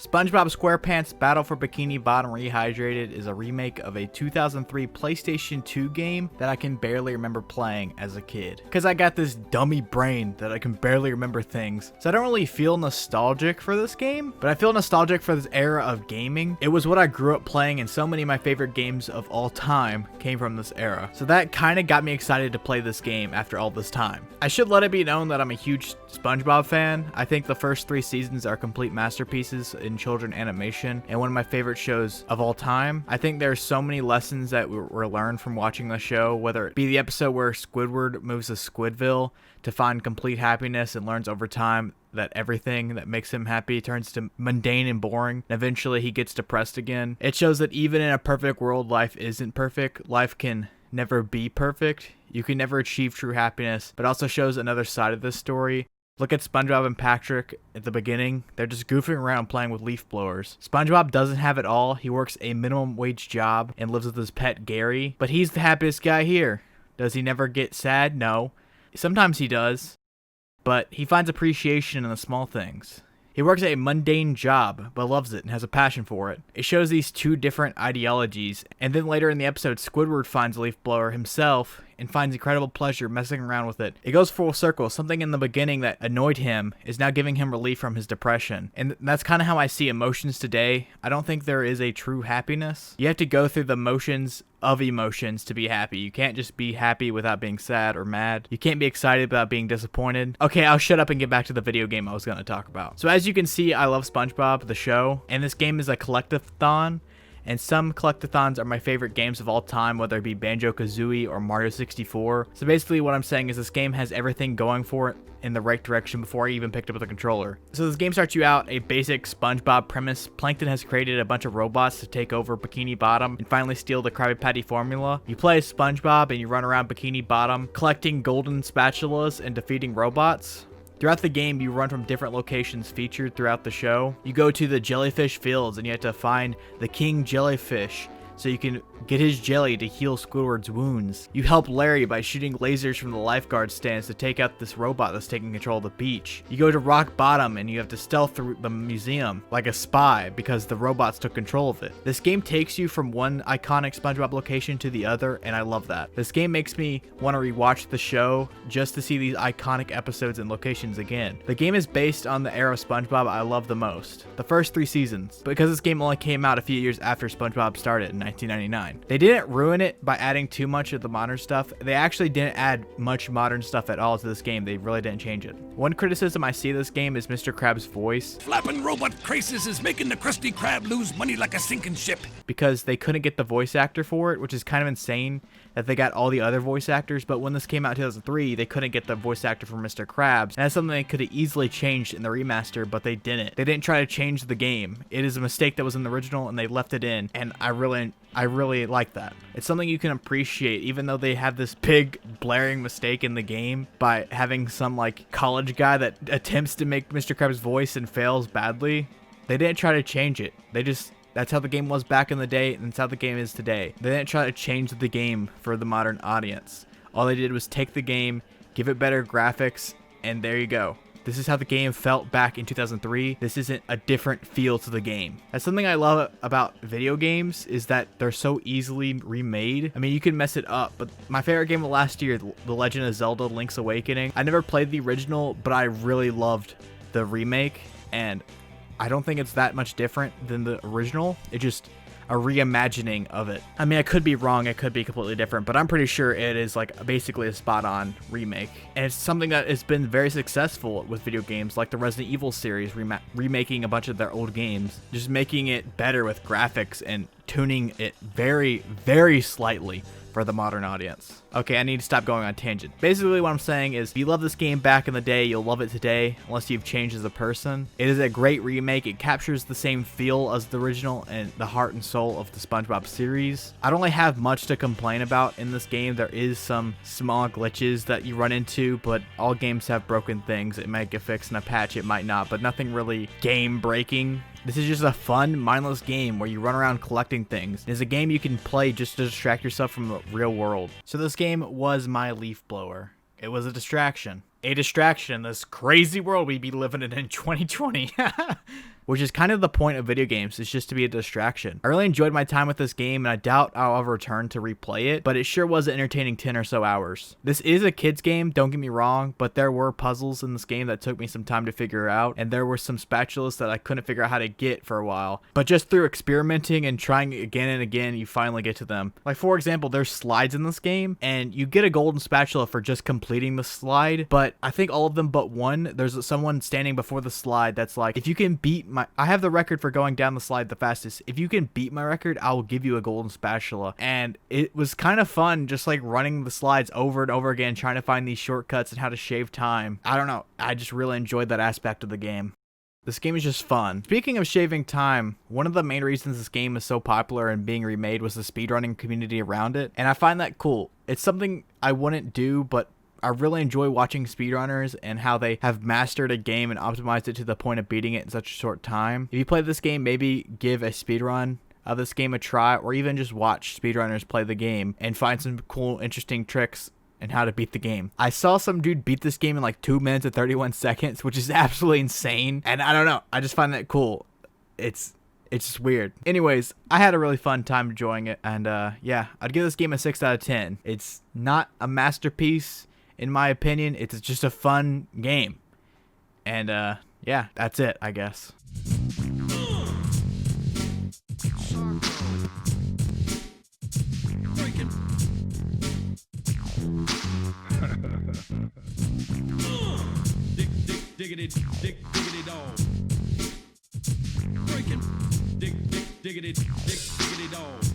Spongebob Squarepants Battle for Bikini Bottom Rehydrated is a remake of a 2003 PlayStation 2 game that I can barely remember playing as a kid. Because I got this dummy brain that I can barely remember things. So I don't really feel nostalgic for this game, but I feel nostalgic for this era of gaming. It was what I grew up playing, and so many of my favorite games of all time came from this era. So that kind of got me excited to play this game after all this time. I should let it be known that I'm a huge SpongeBob fan. I think the first 3 seasons are complete masterpieces in children animation and one of my favorite shows of all time. I think there's so many lessons that were learned from watching the show, whether it be the episode where Squidward moves to Squidville to find complete happiness and learns over time that everything that makes him happy turns to mundane and boring, and eventually he gets depressed again. It shows that even in a perfect world, life isn't perfect. Life can never be perfect. You can never achieve true happiness, but also shows another side of this story. Look at SpongeBob and Patrick at the beginning. They're just goofing around playing with leaf blowers. SpongeBob doesn't have it all. He works a minimum wage job and lives with his pet Gary, but he's the happiest guy here. Does he never get sad? No. Sometimes he does, but he finds appreciation in the small things. He works a mundane job, but loves it and has a passion for it. It shows these two different ideologies, and then later in the episode, Squidward finds a leaf blower himself and finds incredible pleasure messing around with it. It goes full circle. Something in the beginning that annoyed him is now giving him relief from his depression. And that's kind of how I see emotions today. I don't think there is a true happiness. You have to go through the motions of emotions to be happy. You can't just be happy without being sad or mad. You can't be excited without being disappointed. Okay, I'll shut up and get back to the video game I was going to talk about. So as you can see, I love SpongeBob, the show, and this game is a collectathon. And some collectathons are my favorite games of all time, whether it be Banjo-Kazooie or Mario 64. So basically what I'm saying is this game has everything going for it in the right direction before I even picked up the controller. So this game starts you out a basic SpongeBob premise. Plankton has created a bunch of robots to take over Bikini Bottom and finally steal the Krabby Patty formula. You play as SpongeBob and you run around Bikini Bottom collecting golden spatulas and defeating robots. Throughout the game, you run from different locations featured throughout the show. You go to the jellyfish fields and you have to find the king jellyfish so you can get his jelly to heal Squidward's wounds. You help Larry by shooting lasers from the lifeguard stands to take out this robot that's taking control of the beach. You go to Rock Bottom and you have to stealth through the museum like a spy because the robots took control of it. This game takes you from one iconic SpongeBob location to the other, and I love that. This game makes me want to rewatch the show just to see these iconic episodes and locations again. The game is based on the era of SpongeBob I love the most, the first 3 seasons, because this game only came out a few years after SpongeBob started in 1999. They didn't ruin it by adding too much of the modern stuff. They actually didn't add much modern stuff at all to this game. They really didn't change it. One criticism I see of this game is Mr. Krabs' voice. Flapping robot crisis is making the Krusty Krab lose money like a sinking ship. Because they couldn't get the voice actor for it, which is kind of insane that they got all the other voice actors, but when this came out in 2003, they couldn't get the voice actor for Mr. Krabs. And that's something they could have easily changed in the remaster, but they didn't. They didn't try to change the game. It is a mistake that was in the original, and they left it in, and I really like that. It's something you can appreciate, even though they have this big blaring mistake in the game by having some like college guy that attempts to make Mr. Krabs' voice and fails badly. They didn't try to change it. That's how the game was back in the day, and that's how the game is today. They didn't try to change the game for the modern audience. All they did was take the game, give it better graphics, and there you go. This is how the game felt back in 2003. This isn't a different feel to the game. That's something I love about video games, is that they're so easily remade. I mean, you can mess it up, but my favorite game of last year, The Legend of Zelda Link's Awakening. I never played the original, but I really loved the remake, and I don't think it's that much different than the original. It's just a reimagining of it. I mean, I could be wrong. It could be completely different, but I'm pretty sure it is like basically a spot-on remake. And it's something that has been very successful with video games, like the Resident Evil series, remaking a bunch of their old games, just making it better with graphics and tuning it very, very slightly for the modern audience. Okay, I need to stop going on tangent. Basically what I'm saying is, if you love this game back in the day, you'll love it today, unless you've changed as a person. It is a great remake. It captures the same feel as the original and the heart and soul of the SpongeBob series. I don't really have much to complain about in this game. There is some small glitches that you run into, but all games have broken things. It might get fixed in a patch, it might not, but nothing really game breaking. This is just a fun, mindless game where you run around collecting things. It's a game you can play just to distract yourself from the real world. So this game was my leaf blower. It was a distraction. A distraction in this crazy world we be living in 2020. which is kind of the point of video games, is just to be a distraction. I really enjoyed my time with this game, and I doubt I'll ever return to replay it, but it sure was an entertaining 10 or so hours. This is a kid's game, don't get me wrong, but there were puzzles in this game that took me some time to figure out, and there were some spatulas that I couldn't figure out how to get for a while. But just through experimenting and trying again and again, you finally get to them. Like, for example, there's slides in this game, and you get a golden spatula for just completing the slide, but I think all of them but one, there's someone standing before the slide that's like, if you can beat I have the record for going down the slide the fastest. If you can beat my record, I will give you a golden spatula. And it was kind of fun just like running the slides over and over again, trying to find these shortcuts and how to shave time. I don't know. I just really enjoyed that aspect of the game. This game is just fun. Speaking of shaving time, one of the main reasons this game is so popular and being remade was the speedrunning community around it. And I find that cool. It's something I wouldn't do, but I really enjoy watching speedrunners and how they have mastered a game and optimized it to the point of beating it in such a short time. If you play this game, maybe give a speedrun of this game a try, or even just watch speedrunners play the game and find some cool, interesting tricks and how to beat the game. I saw some dude beat this game in like 2 minutes and 31 seconds, which is absolutely insane. And I don't know, I just find that cool. It's just weird. Anyways, I had a really fun time enjoying it, and yeah, I'd give this game a 6 out of 10. It's not a masterpiece, in my opinion. It's just a fun game. And yeah, that's it, I guess. Diggity dog. Breaking. Diggity dog.